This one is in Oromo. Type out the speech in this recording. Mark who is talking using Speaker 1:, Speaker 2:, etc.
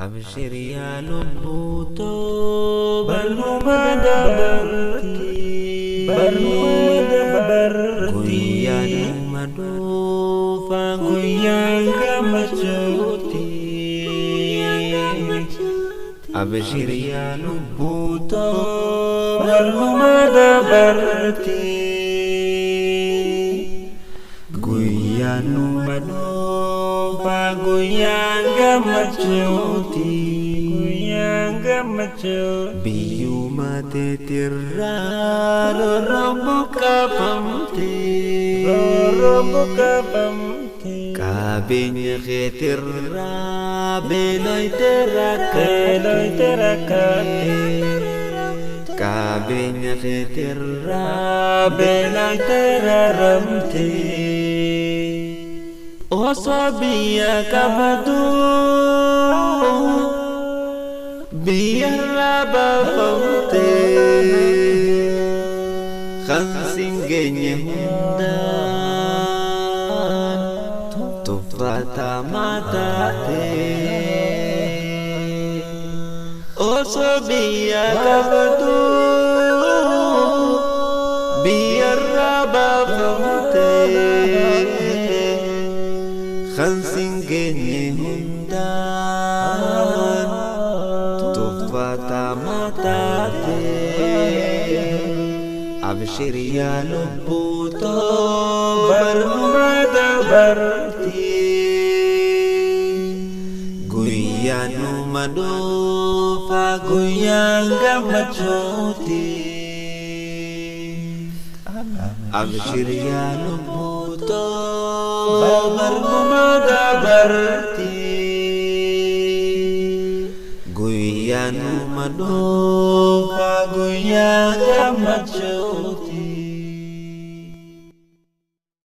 Speaker 1: Abshir ya lubbuto barnumada guyyaan maduufa guyyaan gammachuuti. Abshir ya lubbuto barnumada barti guyyaan maduufa guyyaan gammachuuti. Biyyuma teetirraa rorrobu kaafamte qabeenya keetirraa beeloyte rakkatte qabeenya keetirraa beeloyte raramte osoo biyya qabdu biyyarraa baafamte kansin geenye hundaan tuffatamaa taate osoo biyya qabdu biyyarraa baafamte kansin geenye hundaan tamatate. Abshir ya lubbuto barnumada barti guyyaan maduufa guyyaan gammachuuti. Abshir ya lubbuto barnumada barti guyyaan maduufa guyyaan gammachuuti.